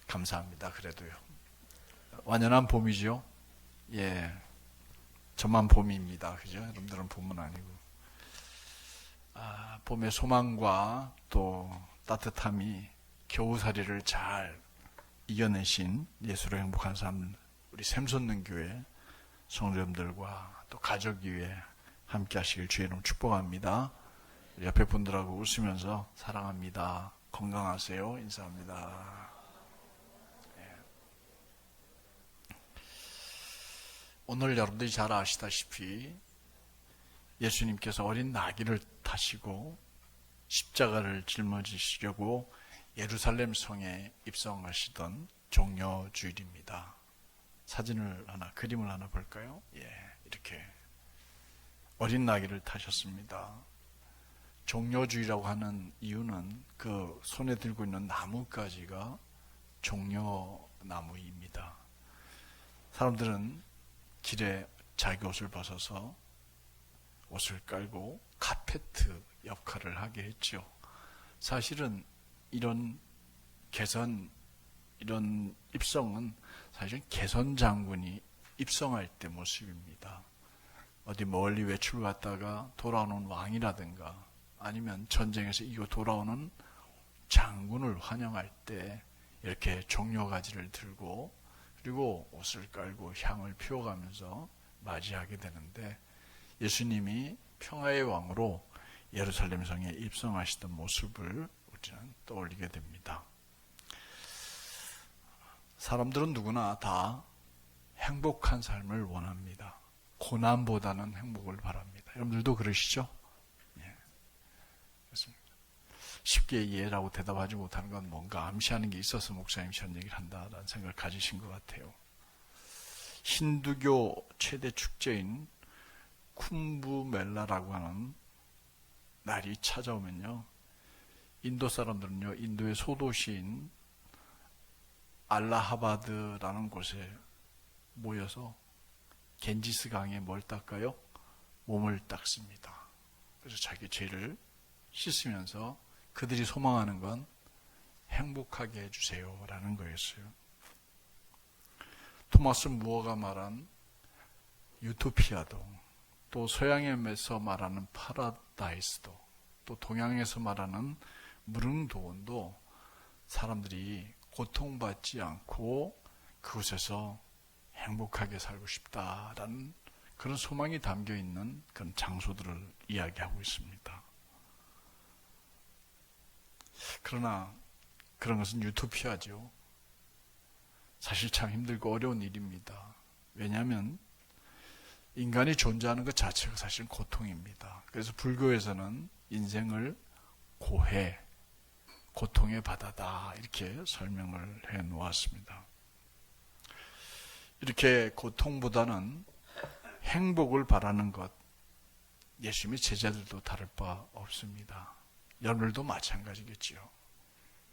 감사합니다. 그래도요. 완연한 봄이죠. 예, 저만 봄입니다. 그죠? 여러분들은 봄은 아니고. 봄의 소망과 또 따뜻함이 겨우살이를 잘 이겨내신 예수로 행복한 삶, 우리 샘솟는 교회 성도님들과 또 가족 위에 함께 하시길 주의 이름 축복합니다. 옆에 분들하고 웃으면서 사랑합니다. 건강하세요. 인사합니다. 오늘 여러분들이 잘 아시다시피 예수님께서 어린 나귀를 타시고 십자가를 짊어지시려고 예루살렘 성에 입성하시던 종려주일입니다. 그림을 하나 볼까요? 이렇게 어린 나귀를 타셨습니다. 종려주일이라고 하는 이유는 그 손에 들고 있는 나뭇가지가 종려나무입니다. 사람들은 길에 자기 옷을 벗어서 옷을 깔고 카페트 역할을 하게 했죠. 사실은 이런 입성은 사실은 개선 장군이 입성할 때 모습입니다. 어디 멀리 외출 갔다가 돌아오는 왕이라든가 아니면 전쟁에서 이겨 돌아오는 장군을 환영할 때 이렇게 종려가지를 들고 그리고 옷을 깔고 향을 피워가면서 맞이하게 되는데, 예수님이 평화의 왕으로 예루살렘 성에 입성하시던 모습을 우리는 떠올리게 됩니다. 사람들은 누구나 다 행복한 삶을 원합니다. 고난보다는 행복을 바랍니다. 여러분들도 그러시죠? 그렇습니다. 쉽게 이해라고 대답하지 못하는 건 뭔가 암시하는 게 있어서 목사님이 이런 얘기를 한다라는 생각을 가지신 것 같아요. 힌두교 최대 축제인 쿰부멜라라고 하는 날이 찾아오면요, 인도 사람들은요, 인도의 소도시인 알라하바드라는 곳에 모여서 겐지스 강에 뭘 닦아요? 몸을 닦습니다. 그래서 자기 죄를 씻으면서 그들이 소망하는 건 행복하게 해주세요 라는 거였어요. 토마스 무어가 말한 유토피아도, 또 서양에서 말하는 파라다이스도, 또 동양에서 말하는 무릉도원도 사람들이 고통받지 않고 그곳에서 행복하게 살고 싶다라는 그런 소망이 담겨있는 그런 장소들을 이야기하고 있습니다. 그러나 그런 것은 유토피아죠. 사실 참 힘들고 어려운 일입니다. 왜냐하면 인간이 존재하는 것 자체가 사실은 고통입니다. 그래서 불교에서는 인생을 고해, 고통의 바다다 이렇게 설명을 해 놓았습니다. 이렇게 고통보다는 행복을 바라는 것, 예수님의 제자들도 다를 바 없습니다. 여러분들도 마찬가지겠지요.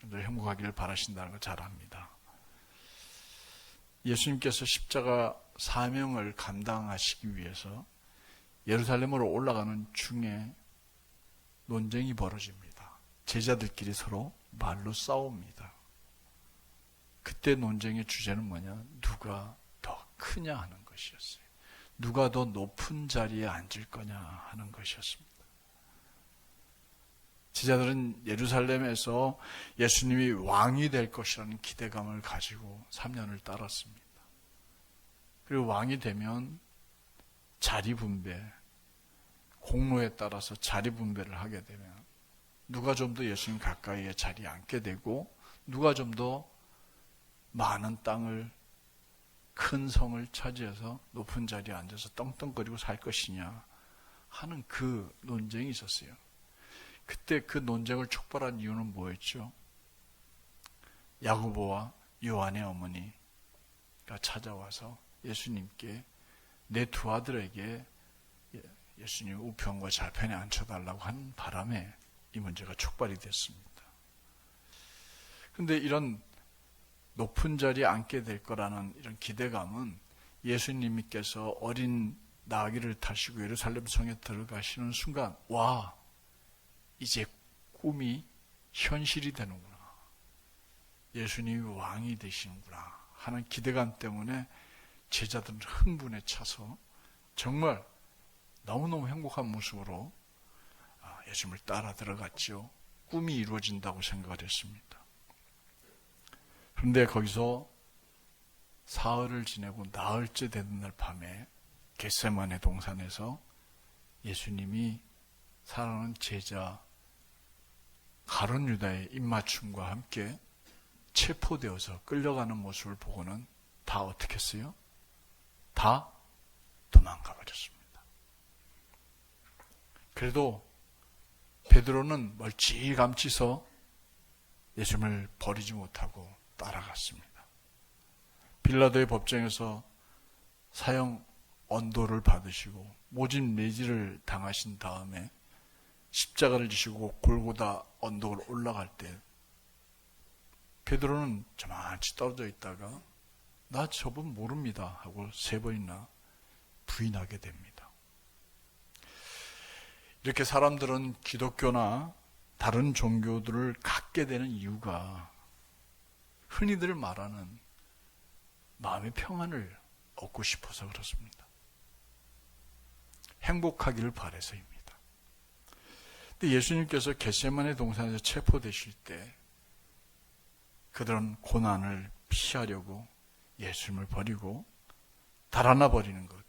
여러분들 행복하기를 바라신다는 걸 잘 압니다. 예수님께서 십자가 사명을 감당하시기 위해서 예루살렘으로 올라가는 중에 논쟁이 벌어집니다. 제자들끼리 서로 말로 싸웁니다. 그때 논쟁의 주제는 뭐냐? 누가 더 크냐 하는 것이었어요. 누가 더 높은 자리에 앉을 거냐 하는 것이었습니다. 제자들은 예루살렘에서 예수님이 왕이 될 것이라는 기대감을 가지고 3년을 따랐습니다. 그리고 왕이 되면 자리 분배, 공로에 따라서 자리 분배를 하게 되면 누가 좀 더 예수님 가까이에 자리에 앉게 되고 누가 좀 더 많은 땅을, 큰 성을 차지해서 높은 자리에 앉아서 떵떵거리고 살 것이냐 하는 그 논쟁이 있었어요. 그때 그 논쟁을 촉발한 이유는 뭐였죠? 야고보와 요한의 어머니가 찾아와서 예수님께 내 두 아들에게 예수님 우편과 좌편에 앉혀달라고 한 바람에 이 문제가 촉발이 됐습니다. 그런데 이런 높은 자리에 앉게 될 거라는 이런 기대감은 예수님께서 어린 나귀를 타시고 예루살렘 성에 들어가시는 순간, 와, 이제 꿈이 현실이 되는구나. 예수님이 왕이 되시는구나 하는 기대감 때문에 제자들은 흥분에 차서 정말 너무너무 행복한 모습으로 예수님을 따라 들어갔죠. 꿈이 이루어진다고 생각을 했습니다. 그런데 거기서 사흘을 지내고 나흘째 되는 날 밤에 겟세마네 동산에서 예수님이 사랑하는 제자 가룟 유다의 입맞춤과 함께 체포되어서 끌려가는 모습을 보고는 다 어떻게 했어요? 다 도망가 버렸습니다. 그래도 베드로는 멀찌감치서 예수님을 버리지 못하고 따라갔습니다. 빌라도의 법정에서 사형 언도를 받으시고 모진 매질을 당하신 다음에 십자가를 지시고 골고다 언덕을 올라갈 때 베드로는 저만치 떨어져 있다가 나 저분 모릅니다 하고 3번이나 부인하게 됩니다. 이렇게 사람들은 기독교나 다른 종교들을 갖게 되는 이유가 흔히들 말하는 마음의 평안을 얻고 싶어서 그렇습니다. 행복하기를 바라서입니다. 근데 예수님께서 겟세마네 동산에서 체포되실 때 그들은 고난을 피하려고 예수님을 버리고 달아나 버리는 것.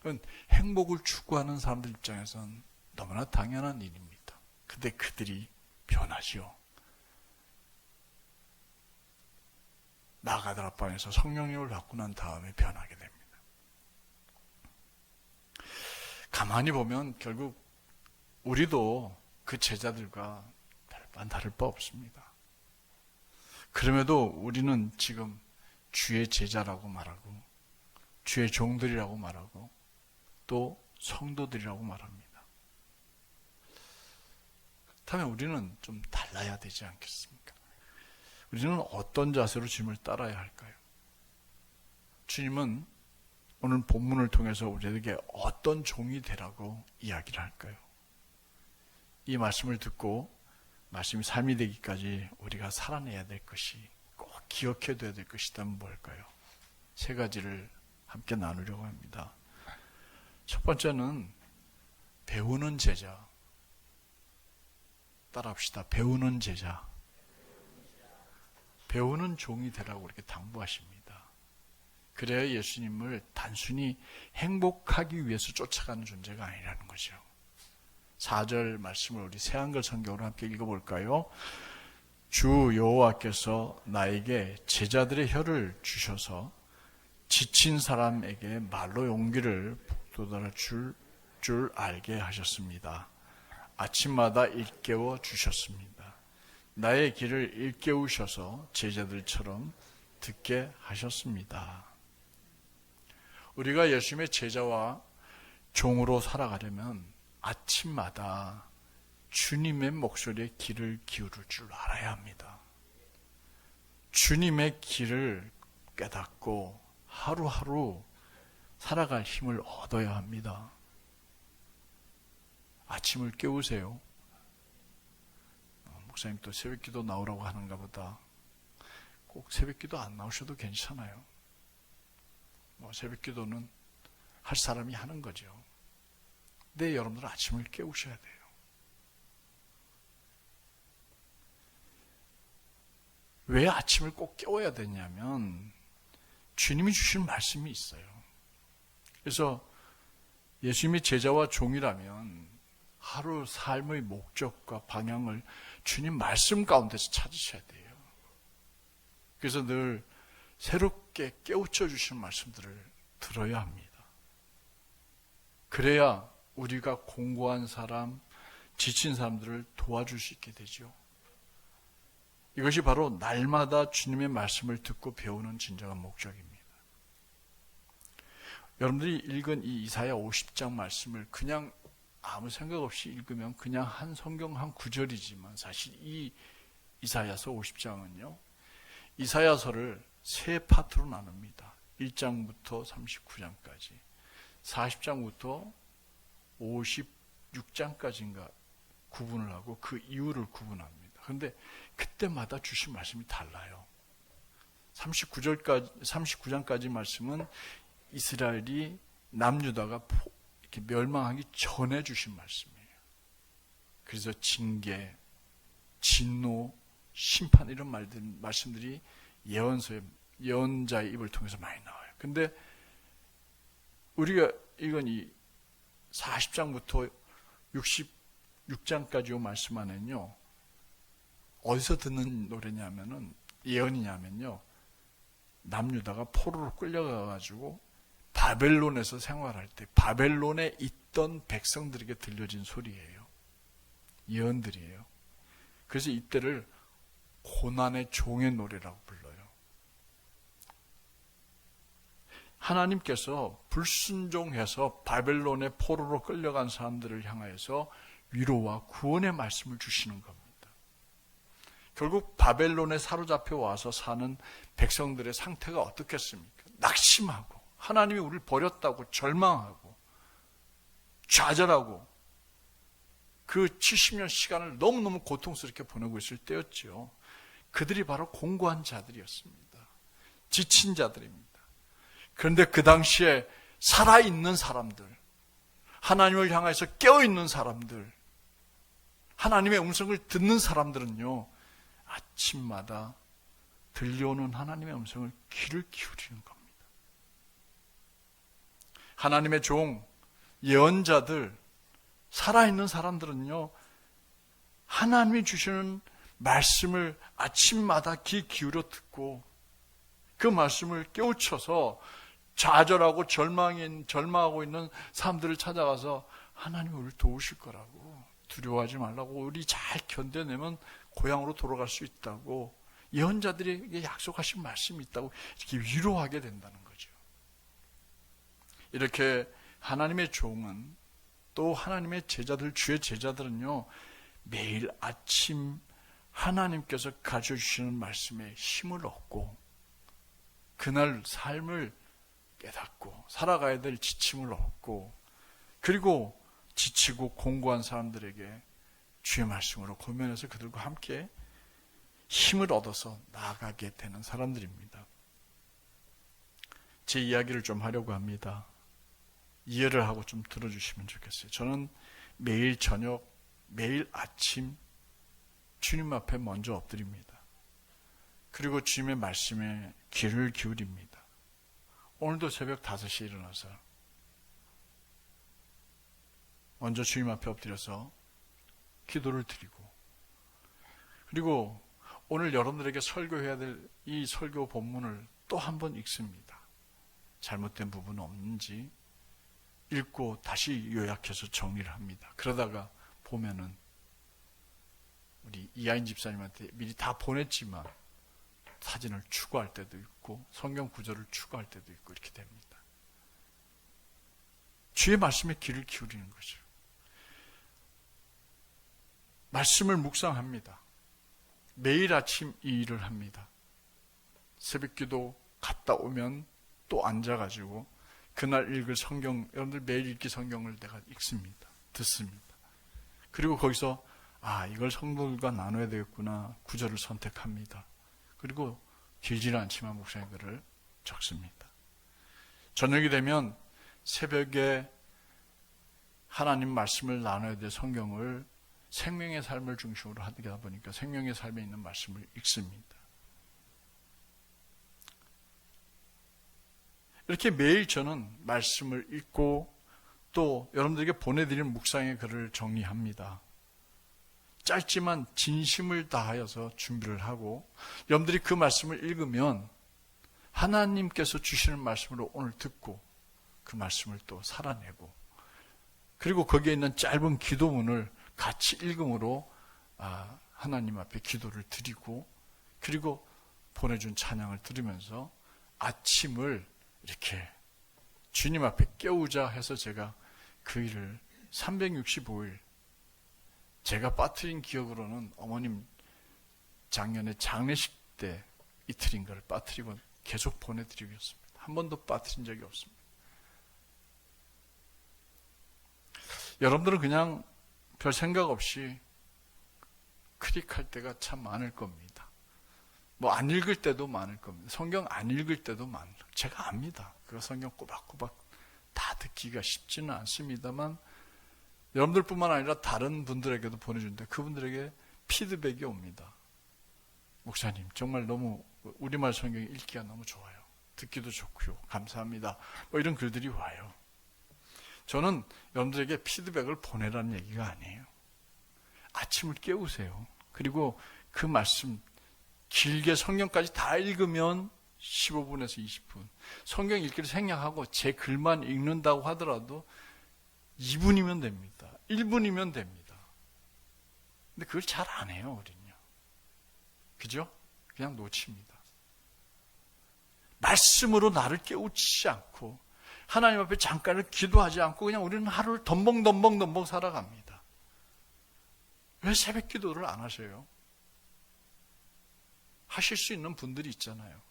그건 행복을 추구하는 사람들 입장에서는 너무나 당연한 일입니다. 근데 그들이 변하지요. 나가다라 방에서 성령님을 받고 난 다음에 변하게 됩니다. 가만히 보면 결국 우리도 그 제자들과 다를 바 없습니다. 그럼에도 우리는 지금 주의 제자라고 말하고 주의 종들이라고 말하고 또 성도들이라고 말합니다. 그렇다면 우리는 좀 달라야 되지 않겠습니까? 우리는 어떤 자세로 주님을 따라야 할까요? 주님은 오늘 본문을 통해서 우리에게 어떤 종이 되라고 이야기를 할까요? 이 말씀을 듣고 말씀이 삶이 되기까지 우리가 살아내야 될 것이 꼭 기억해둬야 될 것이 있다면 뭘까요? 3가지를 함께 나누려고 합니다. 첫 번째는 배우는 제자. 따라합시다. 배우는 제자. 배우는 종이 되라고 이렇게 당부하십니다. 그래야 예수님을 단순히 행복하기 위해서 쫓아가는 존재가 아니라는 거죠. 4절 말씀을 우리 새한글 성경으로 함께 읽어볼까요? 주 여호와께서 나에게 제자들의 혀를 주셔서 지친 사람에게 말로 용기를 북돋아 줄 알게 하셨습니다. 아침마다 일깨워 주셨습니다. 나의 길을 일깨우셔서 제자들처럼 듣게 하셨습니다. 우리가 예수님의 제자와 종으로 살아가려면 아침마다 주님의 목소리에 귀를 기울일 줄 알아야 합니다. 주님의 길을 깨닫고 하루하루 살아갈 힘을 얻어야 합니다. 아침을 깨우세요. 목사님 또 새벽기도 나오라고 하는가 보다. 꼭 새벽기도 안 나오셔도 괜찮아요. 새벽기도는 할 사람이 하는 거죠. 근데 여러분들은 아침을 깨우셔야 돼요. 왜 아침을 꼭 깨워야 되냐면 주님이 주신 말씀이 있어요. 그래서 예수님이 제자와 종이라면 하루 삶의 목적과 방향을 주님 말씀 가운데서 찾으셔야 돼요. 그래서 늘 새롭게 깨우쳐 주시는 말씀들을 들어야 합니다. 그래야 우리가 공고한 사람, 지친 사람들을 도와줄 수 있게 되죠. 이것이 바로 날마다 주님의 말씀을 듣고 배우는 진정한 목적입니다. 여러분들이 읽은 이 이사야 50장 말씀을 그냥 아무 생각 없이 읽으면 그냥 한 성경 한 구절이지만 사실 이 이사야서 50장은요. 이사야서를 3파트로 나눕니다. 1장부터 39장까지 40장부터 56장까지인가 구분을 하고 그 이유를 구분합니다. 그런데 그때마다 주신 말씀이 달라요. 39장까지 말씀은 이스라엘이 남유다가 이렇게 멸망하기 전에 주신 말씀이에요. 그래서 징계, 진노, 심판 이런 말씀들이 예언자의 입을 통해서 많이 나와요. 근데 우리가 이건 이 40장부터 66장까지 말씀 안에는요, 어디서 듣는 노래냐면은, 예언이냐면요, 남유다가 포로로 끌려가가지고 바벨론에서 생활할 때 바벨론에 있던 백성들에게 들려진 소리예요. 예언들이에요. 그래서 이때를 고난의 종의 노래라고 불러요. 하나님께서 불순종해서 바벨론의 포로로 끌려간 사람들을 향하여서 위로와 구원의 말씀을 주시는 겁니다. 결국 바벨론에 사로잡혀 와서 사는 백성들의 상태가 어떻겠습니까? 낙심하고 하나님이 우리를 버렸다고 절망하고 좌절하고 그 70년 시간을 너무너무 고통스럽게 보내고 있을 때였죠. 그들이 바로 공고한 자들이었습니다. 지친 자들입니다. 그런데 그 당시에 살아있는 사람들, 하나님을 향해서 깨어있는 사람들, 하나님의 음성을 듣는 사람들은요, 아침마다 들려오는 하나님의 음성을 귀를 기울이는 겁니다. 하나님의 종, 예언자들, 살아있는 사람들은요, 하나님이 주시는 말씀을 아침마다 귀 기울여 듣고 그 말씀을 깨우쳐서 좌절하고 절망하고 있는 사람들을 찾아가서 하나님이 우리를 도우실 거라고, 두려워하지 말라고, 우리 잘 견뎌내면 고향으로 돌아갈 수 있다고, 예언자들에게 약속하신 말씀이 있다고 이렇게 위로하게 된다는 거죠. 이렇게 하나님의 종은, 또 하나님의 제자들, 주의 제자들은요, 매일 아침 하나님께서 가져주시는 말씀에 힘을 얻고 그날 삶을 깨닫고 살아가야 될 지침을 얻고, 그리고 지치고 공고한 사람들에게 주의 말씀으로 고면해서 그들과 함께 힘을 얻어서 나아가게 되는 사람들입니다. 제 이야기를 좀 하려고 합니다. 이해를 하고 좀 들어주시면 좋겠어요. 저는 매일 저녁, 매일 아침 주님 앞에 먼저 엎드립니다. 그리고 주님의 말씀에 귀를 기울입니다. 오늘도 새벽 5시에 일어나서 먼저 주님 앞에 엎드려서 기도를 드리고, 그리고 오늘 여러분들에게 설교해야 될 이 설교 본문을 또 한 번 읽습니다. 잘못된 부분은 없는지 읽고 다시 요약해서 정리를 합니다. 그러다가 보면은 우리 이하인 집사님한테 미리 다 보냈지만 사진을 추가할 때도 있고 성경 구절을 추가할 때도 있고 이렇게 됩니다. 주의 말씀에 귀를 기울이는 거죠. 말씀을 묵상합니다. 매일 아침 이 일을 합니다. 새벽기도 갔다 오면 또 앉아가지고 그날 읽을 성경, 여러분들 매일 읽기 성경을 내가 읽습니다. 듣습니다. 그리고 거기서 이걸 성도들과 나눠야 되겠구나, 구절을 선택합니다. 그리고 길지는 않지만 목사님 글을 적습니다. 저녁이 되면 새벽에 하나님 말씀을 나눠야 될 성경을 생명의 삶을 중심으로 하다 보니까 생명의 삶에 있는 말씀을 읽습니다. 이렇게 매일 저는 말씀을 읽고 또 여러분들에게 보내드리는 묵상의 글을 정리합니다. 짧지만 진심을 다하여서 준비를 하고, 여러분들이 그 말씀을 읽으면 하나님께서 주시는 말씀으로 오늘 듣고 그 말씀을 또 살아내고, 그리고 거기에 있는 짧은 기도문을 같이 읽음으로 하나님 앞에 기도를 드리고, 그리고 보내준 찬양을 들으면서 아침을 이렇게 주님 앞에 깨우자 해서 제가 그 일을 365일, 제가 빠뜨린 기억으로는 어머님 작년에 장례식 때 이틀인가를 빠뜨리고 계속 보내드리고 있습니다. 한 번도 빠뜨린 적이 없습니다. 여러분들은 그냥 별 생각 없이 클릭할 때가 참 많을 겁니다. 뭐 안 읽을 때도 많을 겁니다. 성경 안 읽을 때도 많을 겁니다. 제가 압니다. 그 성경 꼬박꼬박 다 듣기가 쉽지는 않습니다만 여러분들뿐만 아니라 다른 분들에게도 보내주는데 그분들에게 피드백이 옵니다. 목사님 정말 너무 우리말 성경 읽기가 너무 좋아요. 듣기도 좋고요. 감사합니다. 뭐 이런 글들이 와요. 저는 여러분들에게 피드백을 보내라는 얘기가 아니에요. 아침을 깨우세요. 그리고 그 말씀 길게 성경까지 다 읽으면 15분에서 20분. 성경 읽기를 생략하고 제 글만 읽는다고 하더라도 2분이면 됩니다. 1분이면 됩니다. 근데 그걸 잘 안 해요, 우리는요. 그죠? 그냥 놓칩니다. 말씀으로 나를 깨우치지 않고 하나님 앞에 잠깐을 기도하지 않고 그냥 우리는 하루를 덤벙 살아갑니다. 왜 새벽 기도를 안 하세요? 하실 수 있는 분들이 있잖아요.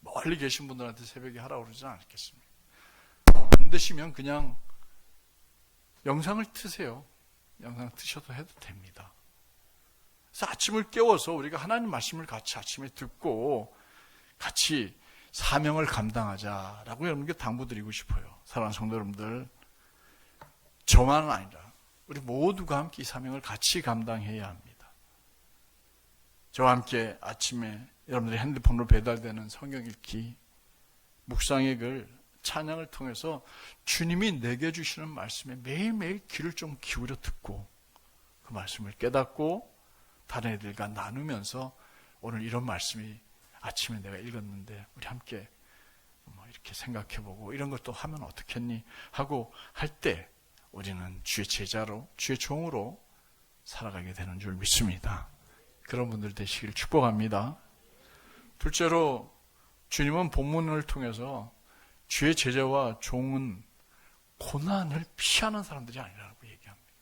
멀리 계신 분들한테 새벽에 하라고 그러지 않겠습니까? 안 되시면 그냥 영상을 트세요. 영상 트셔도 해도 됩니다. 그래서 아침을 깨워서 우리가 하나님 말씀을 같이 아침에 듣고 같이 사명을 감당하자라고 여러분께 당부드리고 싶어요. 사랑하는 성도 여러분들, 저만은 아니라 우리 모두가 함께 이 사명을 같이 감당해야 합니다. 저와 함께 아침에 여러분들의 핸드폰으로 배달되는 성경 읽기, 묵상의 글, 찬양을 통해서 주님이 내게 주시는 말씀에 매일매일 귀를 좀 기울여 듣고 그 말씀을 깨닫고 다른 애들과 나누면서 오늘 이런 말씀이 아침에 내가 읽었는데 우리 함께 이렇게 생각해보고 이런 것도 하면 어떻겠니 하고 할 때 우리는 주의 제자로 주의 종으로 살아가게 되는 줄 믿습니다. 그런 분들 되시길 축복합니다. 둘째로 주님은 본문을 통해서 주의 제자와 종은 고난을 피하는 사람들이 아니라고 얘기합니다.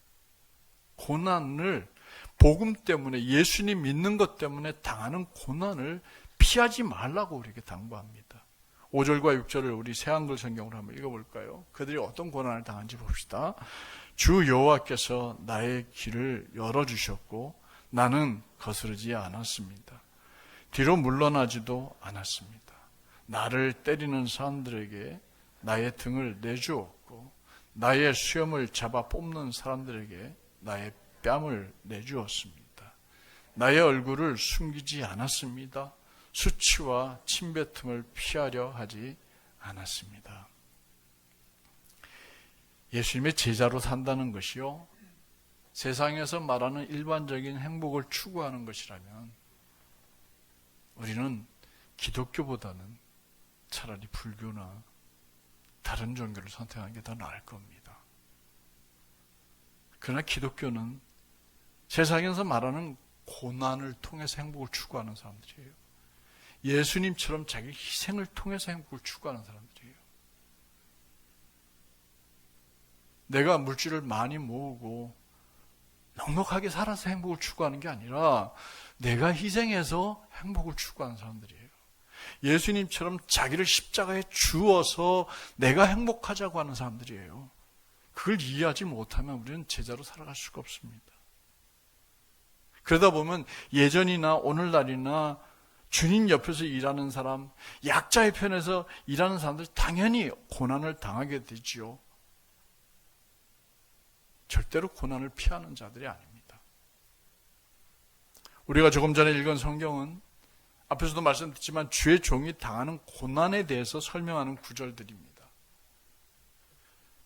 고난을 복음 때문에 예수님 믿는 것 때문에 당하는 고난을 피하지 말라고 우리에게 당부합니다. 5절과 6절을 우리 새한글 성경으로 한번 읽어볼까요? 그들이 어떤 고난을 당한지 봅시다. 주 여호와께서 나의 길을 열어주셨고 나는 거스르지 않았습니다. 뒤로 물러나지도 않았습니다. 나를 때리는 사람들에게 나의 등을 내주었고 나의 수염을 잡아 뽑는 사람들에게 나의 뺨을 내주었습니다. 나의 얼굴을 숨기지 않았습니다. 수치와 침뱉음을 피하려 하지 않았습니다. 예수님의 제자로 산다는 것이요, 세상에서 말하는 일반적인 행복을 추구하는 것이라면 우리는 기독교보다는 차라리 불교나 다른 종교를 선택하는 게 더 나을 겁니다. 그러나 기독교는 세상에서 말하는 고난을 통해서 행복을 추구하는 사람들이에요. 예수님처럼 자기 희생을 통해서 행복을 추구하는 사람들이에요. 내가 물질을 많이 모으고 넉넉하게 살아서 행복을 추구하는 게 아니라 내가 희생해서 행복을 추구하는 사람들이에요. 예수님처럼 자기를 십자가에 주어서 내가 행복하자고 하는 사람들이에요. 그걸 이해하지 못하면 우리는 제자로 살아갈 수가 없습니다. 그러다 보면 예전이나 오늘날이나 주님 옆에서 일하는 사람, 약자의 편에서 일하는 사람들 당연히 고난을 당하게 되지요. 절대로 고난을 피하는 자들이 아닙니다. 우리가 조금 전에 읽은 성경은 앞에서도 말씀드렸지만 주의 종이 당하는 고난에 대해서 설명하는 구절들입니다.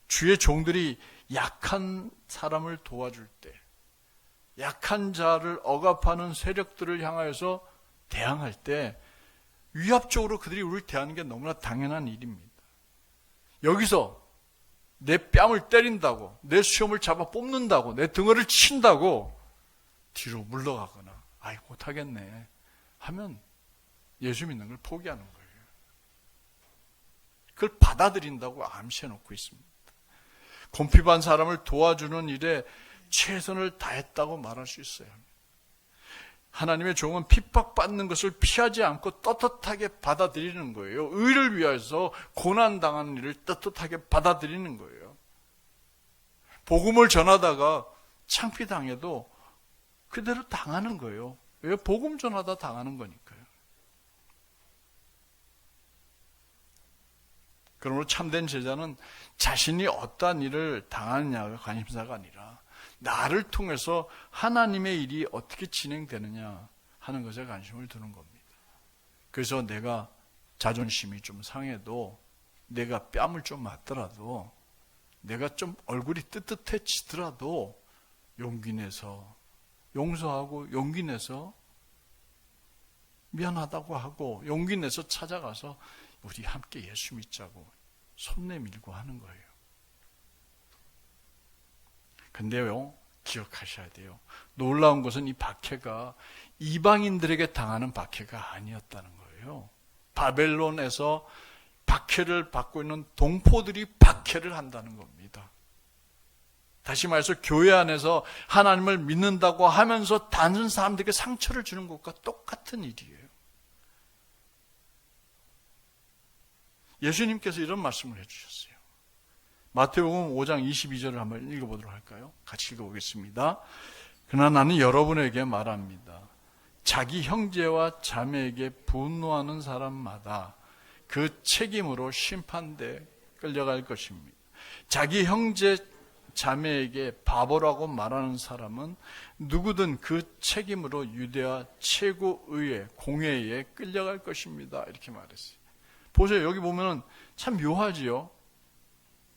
주의 종들이 약한 사람을 도와줄 때, 약한 자를 억압하는 세력들을 향하여서 대항할 때 위압적으로 그들이 우리를 대하는 게 너무나 당연한 일입니다. 여기서 내 뺨을 때린다고, 내 수염을 잡아 뽑는다고, 내 등어를 친다고 뒤로 물러가거나 아이 못하겠네 하면 예수 믿는 걸 포기하는 거예요. 그걸 받아들인다고 암시해놓고 있습니다. 곰핍한 사람을 도와주는 일에 최선을 다했다고 말할 수 있어요. 하나님의 종은 핍박받는 것을 피하지 않고 떳떳하게 받아들이는 거예요. 의를 위해서 고난당하는 일을 떳떳하게 받아들이는 거예요. 복음을 전하다가 창피당해도 그대로 당하는 거예요. 왜? 복음 전하다 당하는 거니까요. 그러므로 참된 제자는 자신이 어떠한 일을 당하느냐가 관심사가 아니라 나를 통해서 하나님의 일이 어떻게 진행되느냐 하는 것에 관심을 두는 겁니다. 그래서 내가 자존심이 좀 상해도, 내가 뺨을 좀 맞더라도, 내가 좀 얼굴이 뜨뜻해지더라도 용기 내서 용서하고, 용기 내서 미안하다고 하고, 용기 내서 찾아가서 우리 함께 예수 믿자고 손 내밀고 하는 거예요. 근데요, 기억하셔야 돼요. 놀라운 것은 이 박해가 이방인들에게 당하는 박해가 아니었다는 거예요. 바벨론에서 박해를 받고 있는 동포들이 박해를 한다는 겁니다. 다시 말해서 교회 안에서 하나님을 믿는다고 하면서 다른 사람들에게 상처를 주는 것과 똑같은 일이에요. 예수님께서 이런 말씀을 해주셨어요. 마태복음 5장 22절을 한번 읽어보도록 할까요? 같이 읽어보겠습니다. 그러나 나는 여러분에게 말합니다. 자기 형제와 자매에게 분노하는 사람마다 그 책임으로 심판대에 끌려갈 것입니다. 자기 형제 자매에게 바보라고 말하는 사람은 누구든 그 책임으로 유대와 최고의회 공회에 끌려갈 것입니다. 이렇게 말했어요. 보세요. 여기 보면 참 묘하지요.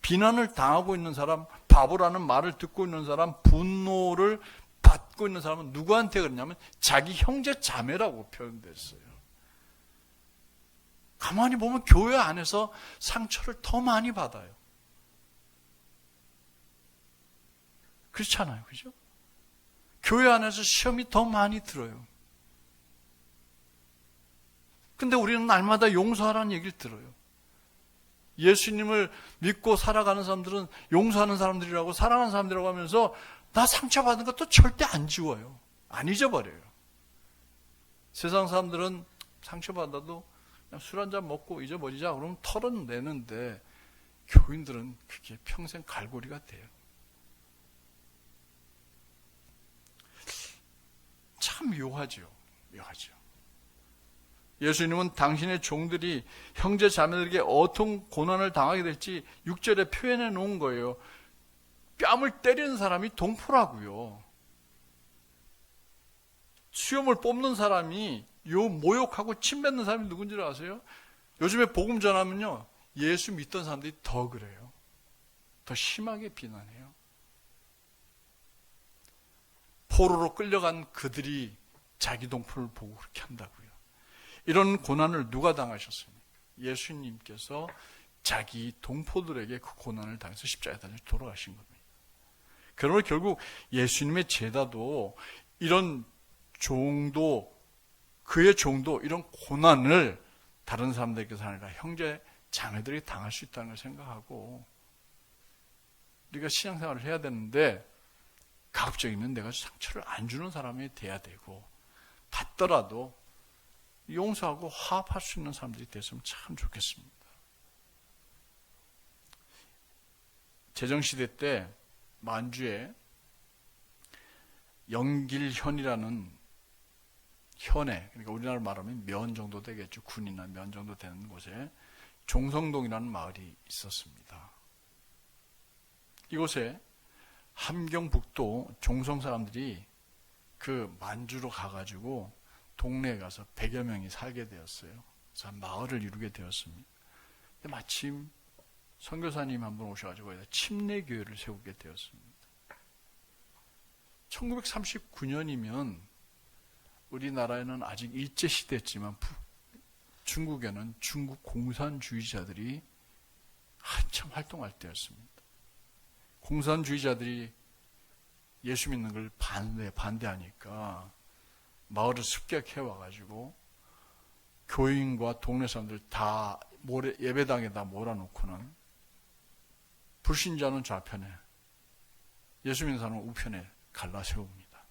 비난을 당하고 있는 사람, 바보라는 말을 듣고 있는 사람, 분노를 받고 있는 사람은 누구한테 그러냐면 자기 형제 자매라고 표현됐어요. 가만히 보면 교회 안에서 상처를 더 많이 받아요. 그렇잖아요. 그죠? 교회 안에서 시험이 더 많이 들어요. 근데 우리는 날마다 용서하라는 얘기를 들어요. 예수님을 믿고 살아가는 사람들은 용서하는 사람들이라고, 사랑하는 사람들이라고 하면서 나 상처받은 것도 절대 안 지워요. 안 잊어버려요. 세상 사람들은 상처받아도 그냥 술 한잔 먹고 잊어버리자 그러면 털어내는데 교인들은 그게 평생 갈고리가 돼요. 참 묘하죠. 묘하죠. 예수님은 당신의 종들이 형제 자매들에게 어떤 고난을 당하게 될지 6절에 표현해 놓은 거예요. 뺨을 때리는 사람이 동포라고요. 수염을 뽑는 사람이 모욕하고 침뱉는 사람이 누군지 아세요? 요즘에 복음 전하면요, 예수 믿던 사람들이 더 그래요. 더 심하게 비난해요. 포로로 끌려간 그들이 자기 동포를 보고 그렇게 한다고요. 이런 고난을 누가 당하셨습니까? 예수님께서 자기 동포들에게 그 고난을 당해서 십자가에 달려 돌아가신 겁니다. 그러므로 결국 예수님의 제자도 이런 종도, 그의 종도 이런 고난을 다른 사람들에게서 아니라 형제 자매들이 당할 수 있다는 걸 생각하고, 우리가 신앙생활을 해야 되는데 가급적이면 내가 상처를 안 주는 사람이 돼야 되고, 받더라도 용서하고 화합할 수 있는 사람들이 됐으면 참 좋겠습니다. 제정시대 때 만주에 영길현이라는 현에, 그러니까 우리나라로 말하면 면 정도 되겠죠. 군이나 면 정도 되는 곳에 종성동이라는 마을이 있었습니다. 이곳에 함경북도 종성 사람들이 그 만주로 가가지고 동네에 가서 100여 명이 살게 되었어요. 그래서 마을을 이루게 되었습니다. 근데 마침 선교사님 한 분 오셔가지고 침례교회를 세우게 되었습니다. 1939년이면 우리나라에는 아직 일제시대였지만 중국에는 중국 공산주의자들이 한참 활동할 때였습니다. 공산주의자들이 예수 믿는 걸 반대하니까 마을을 습격해와가지고 교인과 동네 사람들 다 예배당에다 몰아놓고는 불신자는 좌편에, 예수 믿는 사람은 우편에 갈라 세웁니다.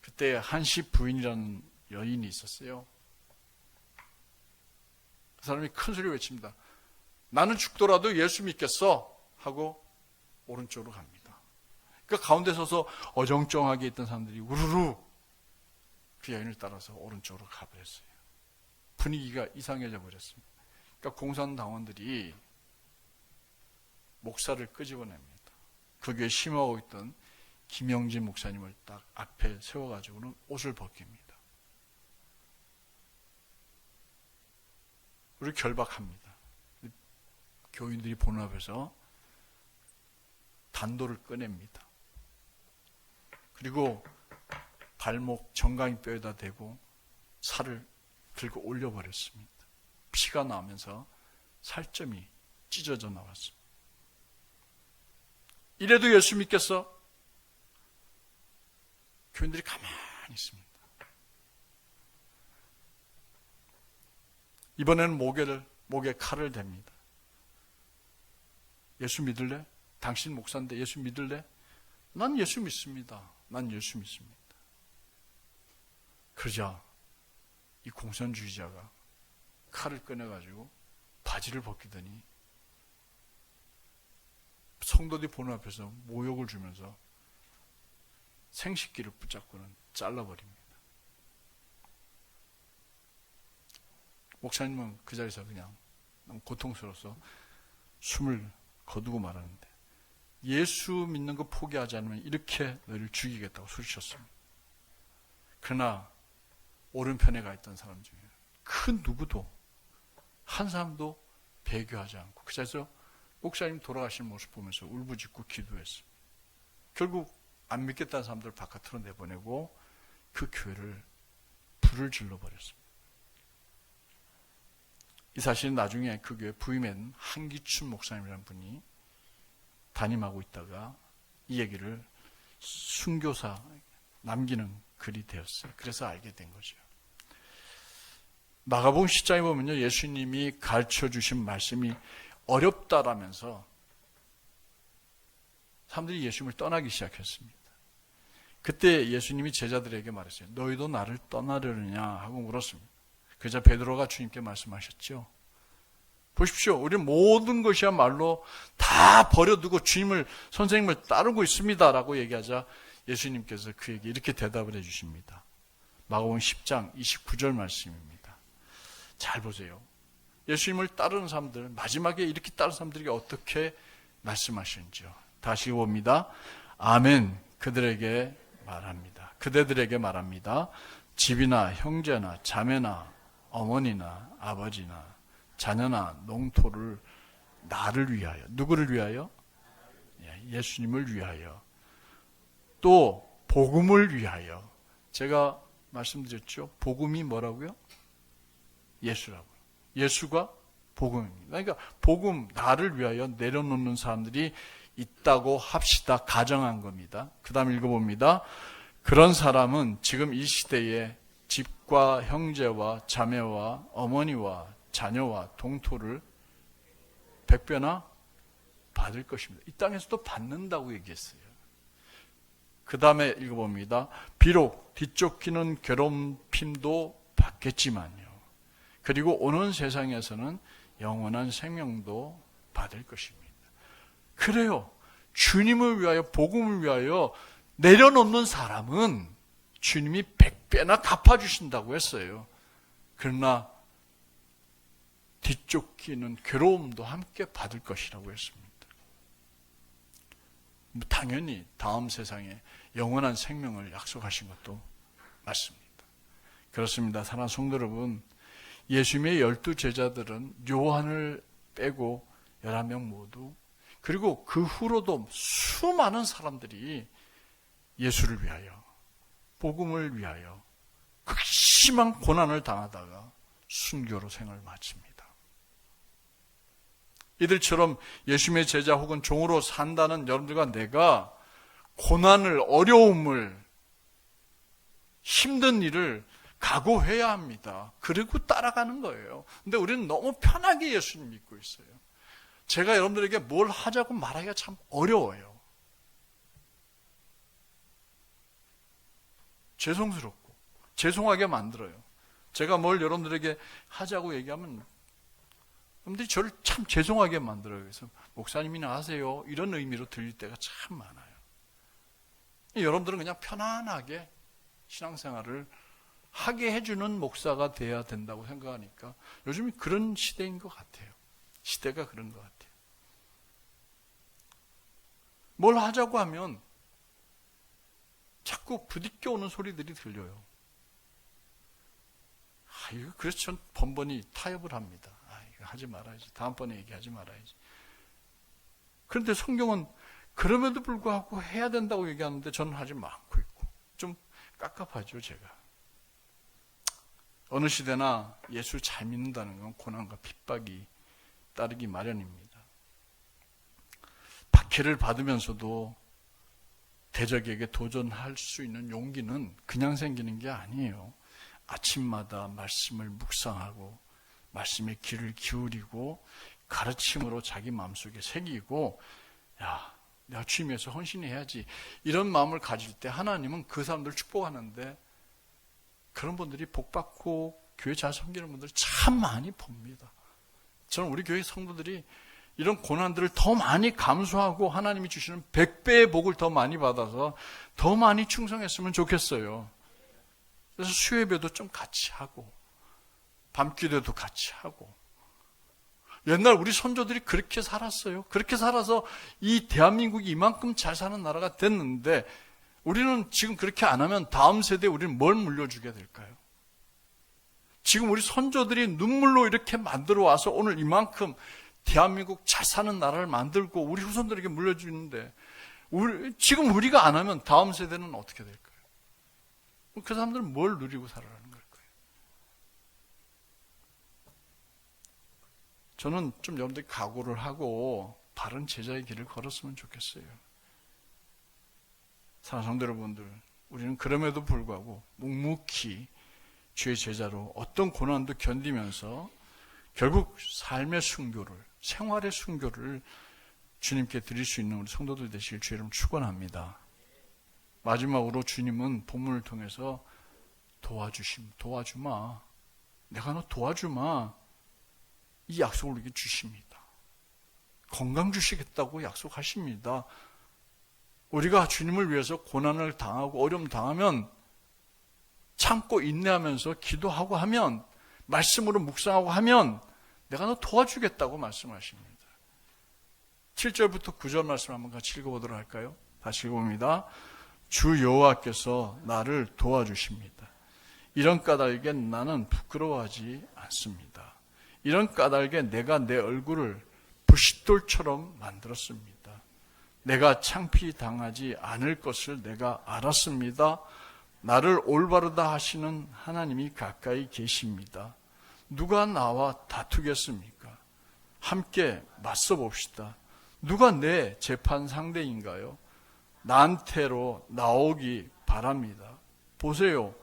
그때 한씨 부인이라는 여인이 있었어요. 그 사람이 큰 소리 외칩니다. 나는 죽더라도 예수 믿겠어 하고 오른쪽으로 갑니다. 그러니까 가운데 서서 어정쩡하게 있던 사람들이 우르르 그 여인을 따라서 오른쪽으로 가버렸어요. 분위기가 이상해져 버렸습니다. 그러니까 공산당원들이 목사를 끄집어냅니다. 그 교회에 심어오고 있던 김영진 목사님을 딱 앞에 세워가지고는 옷을 벗깁니다. 그리고 결박합니다. 교인들이 보는 앞에서 단도를 꺼냅니다. 그리고 발목 정강이 뼈에다 대고 살을 들고 올려버렸습니다. 피가 나면서 살점이 찢어져 나왔습니다. 이래도 예수 믿겠어? 교인들이 가만히 있습니다. 이번에는 목에 칼을 댑니다. 예수 믿을래? 당신 목사인데 예수 믿을래? 난 예수 믿습니다. 난 예수 믿습니다. 그러자 이 공산주의자가 칼을 꺼내가지고 바지를 벗기더니 성도들이 보는 앞에서 모욕을 주면서 생식기를 붙잡고는 잘라버립니다. 목사님은 그 자리에서 그냥 너무 고통스러워서 숨을 거두고 말하는데, 예수 믿는 거 포기하지 않으면 이렇게 너를 죽이겠다고 소리쳤습니다. 그러나 오른편에 가 있던 사람 중에 그 누구도 한 사람도 배교하지 않고 그 자리에서 목사님 돌아가시는 모습 보면서 울부짖고 기도했습니다. 결국 안 믿겠다는 사람들을 바깥으로 내보내고 그 교회를 불을 질러버렸습니다. 이 사실은 나중에 그 교회 부임한 한기춘 목사님이라는 분이 담임하고 있다가 이 얘기를 순교사 남기는 글이 되었어요. 그래서 알게 된 거죠. 마가복음 10장에 보면요, 예수님이 가르쳐 주신 말씀이 어렵다라면서 사람들이 예수님을 떠나기 시작했습니다. 그때 예수님이 제자들에게 말했어요. 너희도 나를 떠나려느냐 하고 물었습니다. 그러자 베드로가 주님께 말씀하셨죠. 보십시오. 우리 모든 것이야말로 다 버려두고 주님을, 선생님을 따르고 있습니다라고 얘기하자 예수님께서 그에게 이렇게 대답을 해주십니다. 마가복음 10장 29절 말씀입니다. 잘 보세요. 예수님을 따르는 사람들, 마지막에 이렇게 따르는 사람들에게 어떻게 말씀하시는지요. 다시 봅니다. 아멘. 그들에게 말합니다. 그대들에게 말합니다. 집이나 형제나 자매나 어머니나 아버지나 자녀나 농토를 나를 위하여, 누구를 위하여? 예수님을 위하여, 또 복음을 위하여. 제가 말씀드렸죠. 복음이 뭐라고요? 예수라고요. 예수가 복음입니다. 그러니까 복음, 나를 위하여 내려놓는 사람들이 있다고 합시다. 가정한 겁니다. 그 다음 읽어봅니다. 그런 사람은 지금 이 시대에 집과 형제와 자매와 어머니와 자녀와 동토를 100배나 받을 것입니다. 이 땅에서도 받는다고 얘기했어요. 그 다음에 읽어봅니다. 비록 뒤쫓기는 괴롭힘도 받겠지만요. 그리고 오는 세상에서는 영원한 생명도 받을 것입니다. 그래요. 주님을 위하여, 복음을 위하여 내려놓는 사람은 주님이 100배나 갚아주신다고 했어요. 그러나 뒤쫓기는 괴로움도 함께 받을 것이라고 했습니다. 당연히 다음 세상에 영원한 생명을 약속하신 것도 맞습니다. 그렇습니다. 사랑하는 성도 여러분, 예수님의 12제자들은 요한을 빼고 11명 모두, 그리고 그 후로도 수많은 사람들이 예수를 위하여, 복음을 위하여 극심한 고난을 당하다가 순교로 생을 마칩니다. 이들처럼 예수님의 제자 혹은 종으로 산다는 여러분들과 내가 고난을, 어려움을, 힘든 일을 각오해야 합니다. 그리고 따라가는 거예요. 근데 우리는 너무 편하게 예수님 믿고 있어요. 제가 여러분들에게 뭘 하자고 말하기가 참 어려워요. 죄송스럽고 죄송하게 만들어요. 제가 뭘 여러분들에게 하자고 얘기하면 여러분들이 저를 참 죄송하게 만들어요. 그래서 목사님이나 하세요, 이런 의미로 들릴 때가 참 많아요. 여러분들은 그냥 편안하게 신앙생활을 하게 해주는 목사가 돼야 된다고 생각하니까 요즘이 그런 시대인 것 같아요. 시대가 그런 것 같아요. 뭘 하자고 하면 자꾸 부딪혀 오는 소리들이 들려요. 이거 그래서 전 번번이 타협을 합니다. 이거 하지 말아야지. 다음번에 얘기하지 말아야지. 그런데 성경은 그럼에도 불구하고 해야 된다고 얘기하는데 저는 하지 않고 있고 좀 깝깝하죠, 제가. 어느 시대나 예수 잘 믿는다는 건 고난과 핍박이 따르기 마련입니다. 박해를 받으면서도 대적에게 도전할 수 있는 용기는 그냥 생기는 게 아니에요. 아침마다 말씀을 묵상하고 말씀에 귀를 기울이고 가르침으로 자기 마음속에 새기고 내가 주님 위해서 헌신해야지 이런 마음을 가질 때 하나님은 그 사람들을 축복하는데 그런 분들이 복받고 교회 잘 섬기는 분들 참 많이 봅니다. 저는 우리 교회 성도들이 이런 고난들을 더 많이 감수하고 하나님이 주시는 100배의 복을 더 많이 받아서 더 많이 충성했으면 좋겠어요. 그래서 수요예배도 좀 같이 하고 밤기도도 같이 하고 옛날 우리 선조들이 그렇게 살았어요. 그렇게 살아서 이 대한민국이 이만큼 잘 사는 나라가 됐는데 우리는 지금 그렇게 안 하면 다음 세대에 우리는 뭘 물려주게 될까요? 지금 우리 선조들이 눈물로 이렇게 만들어 와서 오늘 이만큼 대한민국 잘 사는 나라를 만들고 우리 후손들에게 물려주는데 지금 우리가 안 하면 다음 세대는 어떻게 될까요? 그 사람들은 뭘 누리고 살아가는 걸까요? 저는 좀 여러분들이 각오를 하고 바른 제자의 길을 걸었으면 좋겠어요. 사랑하는 성도 여러분들, 우리는 그럼에도 불구하고 묵묵히 주의 제자로 어떤 고난도 견디면서 결국 삶의 순교를, 생활의 순교를 주님께 드릴 수 있는 우리 성도들 되시길 주의 이름 축원합니다. 마지막으로 주님은 본문을 통해서 도와주마. 내가 너 도와주마. 이 약속을 우리에게 주십니다. 건강 주시겠다고 약속하십니다. 우리가 주님을 위해서 고난을 당하고 어려움 당하면 참고 인내하면서 기도하고 하면 말씀으로 묵상하고 하면 내가 너 도와주겠다고 말씀하십니다. 7절부터 9절 말씀 한번 같이 읽어보도록 할까요? 다시 읽어봅니다. 주 여호와께서 나를 도와주십니다. 이런 까닭에 나는 부끄러워하지 않습니다. 이런 까닭에 내가 내 얼굴을 부싯돌처럼 만들었습니다. 내가 창피 당하지 않을 것을 내가 알았습니다. 나를 올바르다 하시는 하나님이 가까이 계십니다. 누가 나와 다투겠습니까? 함께 맞서 봅시다. 누가 내 재판 상대인가요? 나한테로 나오기 바랍니다. 보세요.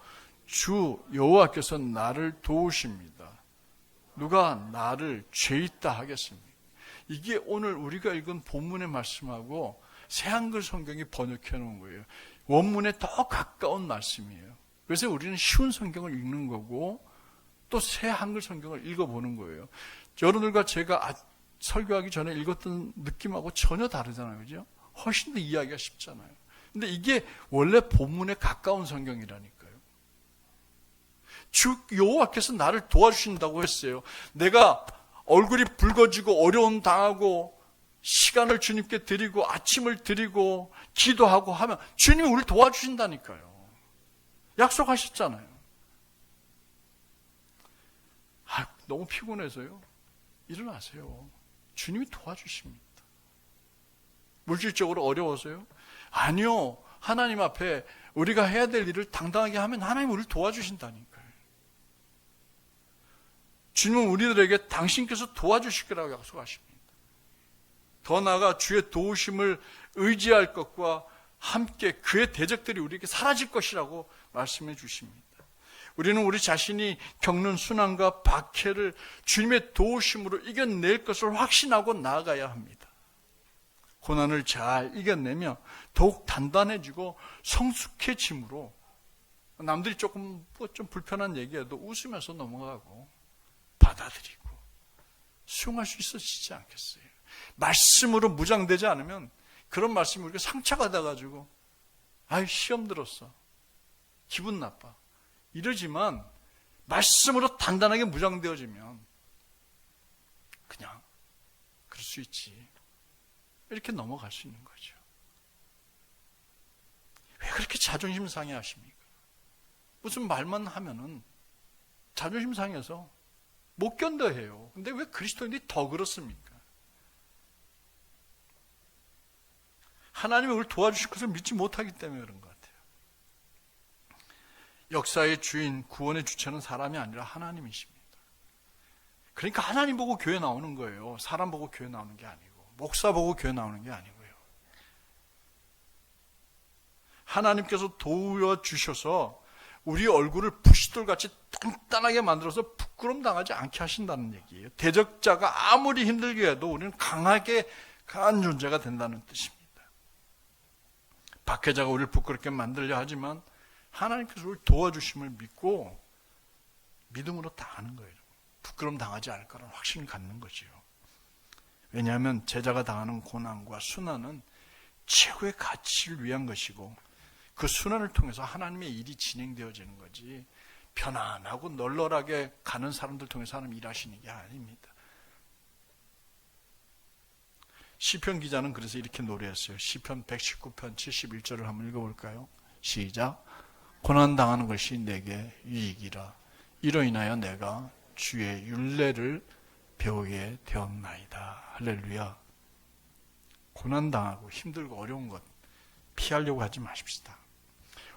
주 여호와께서 나를 도우십니다. 누가 나를 죄 있다 하겠습니까? 이게 오늘 우리가 읽은 본문의 말씀하고 새한글 성경이 번역해 놓은 거예요. 원문에 더 가까운 말씀이에요. 그래서 우리는 쉬운 성경을 읽는 거고 또 새한글 성경을 읽어보는 거예요. 여러분들과 제가 설교하기 전에 읽었던 느낌하고 전혀 다르잖아요. 그죠? 훨씬 더 이해하기가 쉽잖아요. 근데 이게 원래 본문에 가까운 성경이라니까요. 주 여호와께서 나를 도와주신다고 했어요. 내가 얼굴이 붉어지고 어려움 당하고 시간을 주님께 드리고 아침을 드리고 기도하고 하면 주님이 우리를 도와주신다니까요. 약속하셨잖아요. 너무 피곤해서요. 일어나세요. 주님이 도와주십니다. 물질적으로 어려워서요? 아니요. 하나님 앞에 우리가 해야 될 일을 당당하게 하면 하나님 우리를 도와주신다니까요. 주님은 우리들에게 당신께서 도와주실 거라고 약속하십니다. 더 나아가 주의 도우심을 의지할 것과 함께 그의 대적들이 우리에게 사라질 것이라고 말씀해 주십니다. 우리는 우리 자신이 겪는 순환과 박해를 주님의 도우심으로 이겨낼 것을 확신하고 나아가야 합니다. 고난을 잘 이겨내며 더욱 단단해지고 성숙해짐으로 남들이 조금 좀 불편한 얘기해도 웃으면서 넘어가고 받아들이고 수용할 수 있어지지 않겠어요? 말씀으로 무장되지 않으면 그런 말씀이 우리가 상처가 돼가지고 아유, 시험 들었어. 기분 나빠. 이러지만 말씀으로 단단하게 무장되어지면 그냥 그럴 수 있지. 이렇게 넘어갈 수 있는 거죠. 왜 그렇게 자존심 상해하십니까? 무슨 말만 하면은 자존심 상해서 못 견뎌해요. 근데 왜 그리스도인들이 더 그렇습니까? 하나님이 우리를 도와주실 것을 믿지 못하기 때문에 그런 것 같아요. 역사의 주인, 구원의 주체는 사람이 아니라 하나님이십니다. 그러니까 하나님 보고 교회 나오는 거예요. 사람 보고 교회 나오는 게 아니고, 목사 보고 교회 나오는 게 아니고요. 하나님께서 도와주셔서 우리 얼굴을 부싯돌같이 단단하게 만들어서 부끄럼 당하지 않게 하신다는 얘기예요. 대적자가 아무리 힘들게 해도 우리는 강한 존재가 된다는 뜻입니다. 박해자가 우리를 부끄럽게 만들려 하지만 하나님께서 우리를 도와주심을 믿고 믿음으로 당하는 거예요. 부끄럼 당하지 않을 거라는 확신을 갖는 거지요. 왜냐하면 제자가 당하는 고난과 순환은 최고의 가치를 위한 것이고, 그 순환을 통해서 하나님의 일이 진행되어지는 거지, 편안하고 널널하게 가는 사람들 통해서 하나님 일하시는 게 아닙니다. 시편 기자는 그래서 이렇게 노래했어요. 시편 119편 71절을 한번 읽어볼까요? 시작. 고난당하는 것이 내게 유익이라. 이로 인하여 내가 주의 율례를 배우게 되었나이다. 할렐루야. 고난당하고 힘들고 어려운 것 피하려고 하지 마십시다.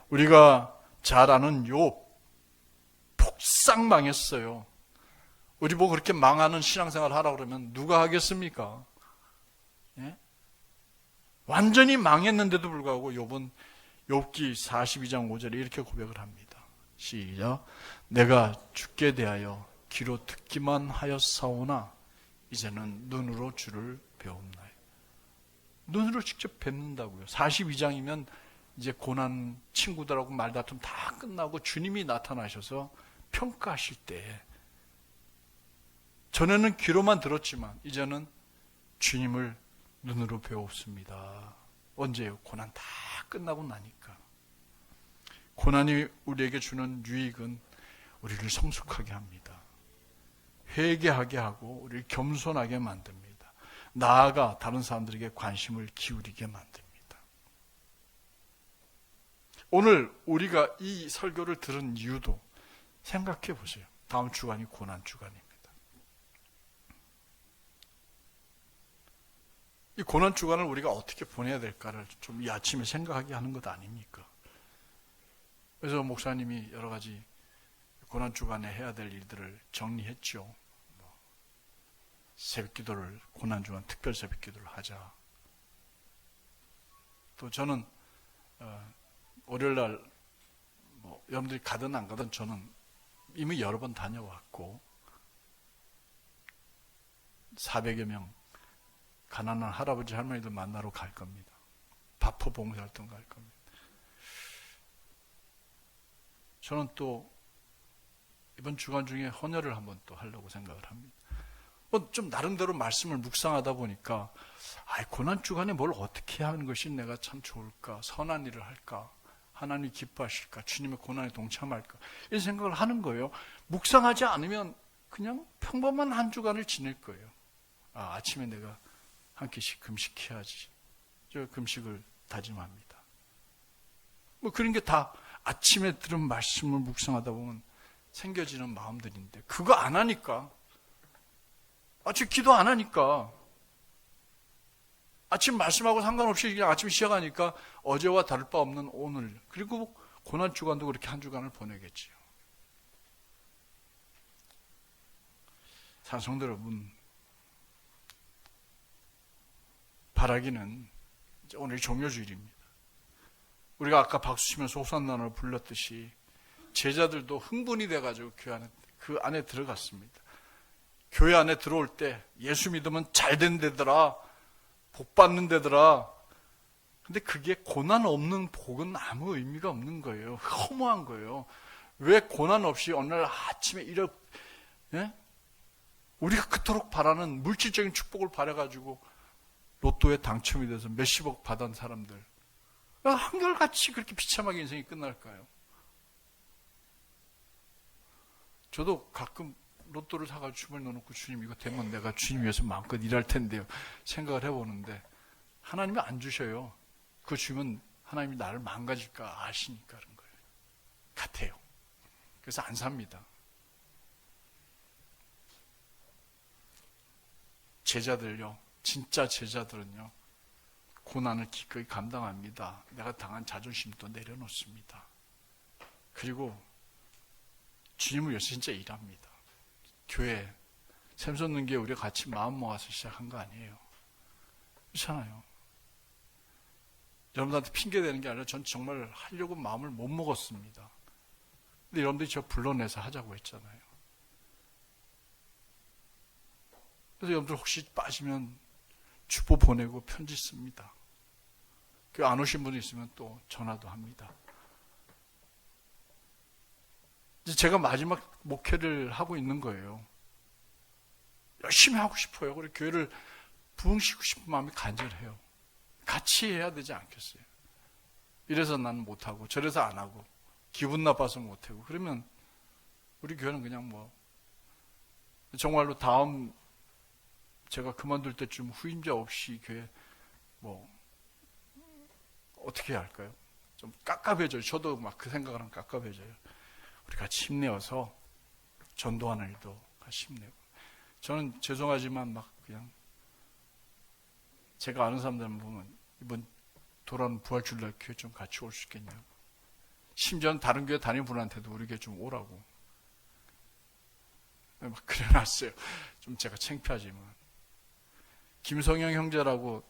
우리가 잘 아는 욥, 폭삭 망했어요. 우리 보고 그렇게 망하는 신앙생활 하라고 그러면 누가 하겠습니까? 예? 완전히 망했는데도 불구하고 욥은 욥기 42장 5절에 이렇게 고백을 합니다. 시작. 내가 주께 대하여 귀로 듣기만 하였사오나 이제는 눈으로 주를 배웁나요. 눈으로 직접 뵙는다고요. 42장이면 이제 고난 친구들하고 말다툼 다 끝나고 주님이 나타나셔서 평가하실 때, 전에는 귀로만 들었지만 이제는 주님을 눈으로 배웠습니다. 언제요? 고난 다 끝나고 나니까. 고난이 우리에게 주는 유익은 우리를 성숙하게 합니다. 회개하게 하고 우리를 겸손하게 만듭니다. 나아가 다른 사람들에게 관심을 기울이게 만듭니다. 오늘 우리가 이 설교를 들은 이유도 생각해 보세요. 다음 주간이 고난 주간입니다. 이 고난 주간을 우리가 어떻게 보내야 될까를 좀 이 아침에 생각하게 하는 것 아닙니까? 그래서 목사님이 여러 가지 고난 주간에 해야 될 일들을 정리했죠. 새벽 기도를, 고난 주간 특별 새벽 기도를 하자. 또 저는 월요일날 여러분들이 가든 안 가든 저는 이미 여러 번 다녀왔고 400여 명 가난한 할아버지 할머니들 만나러 갈 겁니다. 바포 봉사활동 갈 겁니다. 저는 또 이번 주간 중에 헌혈을 한번 또 하려고 생각을 합니다. 좀 나름대로 말씀을 묵상하다 보니까 고난 주간에 뭘 어떻게 하는 것이 내가 참 좋을까? 선한 일을 할까? 하나님이 기뻐하실까? 주님의 고난에 동참할까? 이런 생각을 하는 거예요. 묵상하지 않으면 그냥 평범한 한 주간을 지낼 거예요. 아침에 내가 한 끼씩 금식해야지. 저 금식을 다짐합니다. 그런 게 다 아침에 들은 말씀을 묵상하다 보면 생겨지는 마음들인데, 그거 안 하니까, 아침 기도 안 하니까, 아침 말씀하고 상관없이 그냥 아침 시작하니까 어제와 다를 바 없는 오늘, 그리고 고난 주간도 그렇게 한 주간을 보내겠지요. 사랑성도 여러분, 바라기는 오늘 종료주일입니다. 우리가 아까 박수 치면서 호산나를 불렀듯이 제자들도 흥분이 돼가지고 그 안에 들어갔습니다. 교회 안에 들어올 때 예수 믿으면 잘된 데더라, 복 받는 데더라. 근데 그게 고난 없는 복은 아무 의미가 없는 거예요. 허무한 거예요. 왜 고난 없이 어느 날 아침에 우리가 그토록 바라는 물질적인 축복을 바라가지고 로또에 당첨이 돼서 몇십억 받은 사람들, 왜 한결같이 그렇게 비참하게 인생이 끝날까요? 저도 가끔 로또를 사가지고 주머니 넣어놓고 주님 이거 되면 내가 주님 위해서 마음껏 일할 텐데요 생각을 해보는데 하나님이 안 주셔요. 그거 주면 하나님이 나를 망가질까 아시니까 그런 거예요. 같아요. 그래서 안 삽니다. 제자들요, 진짜 제자들은요, 고난을 기꺼이 감당합니다. 내가 당한 자존심도 내려놓습니다. 그리고 주님을 위해서 진짜 일합니다. 교회, 샘솟는 게 우리가 같이 마음 모아서 시작한 거 아니에요. 그렇잖아요. 여러분들한테 핑계대는 게 아니라 전 정말 하려고 마음을 못 먹었습니다. 근데 여러분들이 저 불러내서 하자고 했잖아요. 그래서 여러분들 혹시 빠지면 주보 보내고 편지 씁니다. 교회 안 오신 분이 있으면 또 전화도 합니다. 이제 제가 마지막 목회를 하고 있는 거예요. 열심히 하고 싶어요. 그리고 교회를 부흥시키고 싶은 마음이 간절해요. 같이 해야 되지 않겠어요? 이래서 나는 못하고 저래서 안 하고 기분 나빠서 못하고 그러면 우리 교회는 그냥 뭐 정말로 다음 제가 그만둘 때쯤 후임자 없이 교회 뭐 어떻게 해야 할까요? 좀 깝깝해져요. 저도 막 그 생각을 하면 깝깝해져요. 우리 같이 힘내어서 전도하는 일도 같이 힘내고. 저는 죄송하지만 막 그냥 제가 아는 사람들 보면 이번 돌아오는 부활주일날 교회 좀 같이 올 수 있겠냐고. 심지어는 다른 교회 다니는 분한테도 우리 교회 좀 오라고 막 그래놨어요. 좀 제가 창피하지만. 김성영 형제라고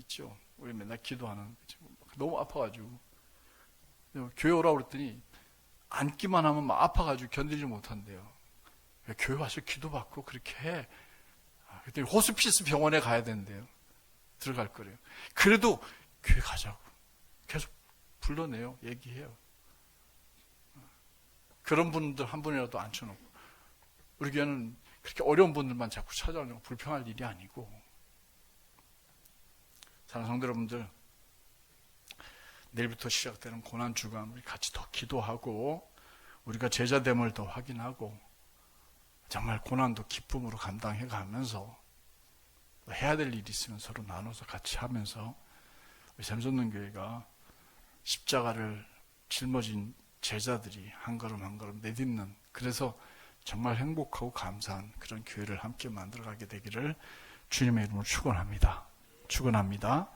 있죠. 우리 맨날 기도하는. 너무 아파가지고 교회 오라고 그랬더니 앉기만 하면 막 아파가지고 견디지 못한대요. 교회 와서 기도받고 그렇게 해. 그랬더니 호스피스 병원에 가야 된대요. 들어갈 거래요. 그래도 교회 가자고 계속 불러내요. 얘기해요. 그런 분들 한 분이라도 앉혀놓고. 우리 교회는 그렇게 어려운 분들만 자꾸 찾아오려고 불평할 일이 아니고. 사랑하는 성도 여러분들, 내일부터 시작되는 고난주간 우리 같이 더 기도하고 우리가 제자됨을 더 확인하고 정말 고난도 기쁨으로 감당해 가면서 해야 될 일이 있으면 서로 나눠서 같이 하면서 우리 샘솟는 교회가 십자가를 짊어진 제자들이 한 걸음 한 걸음 내딛는, 그래서 정말 행복하고 감사한 그런 교회를 함께 만들어가게 되기를 주님의 이름으로 축원합니다. 축원합니다.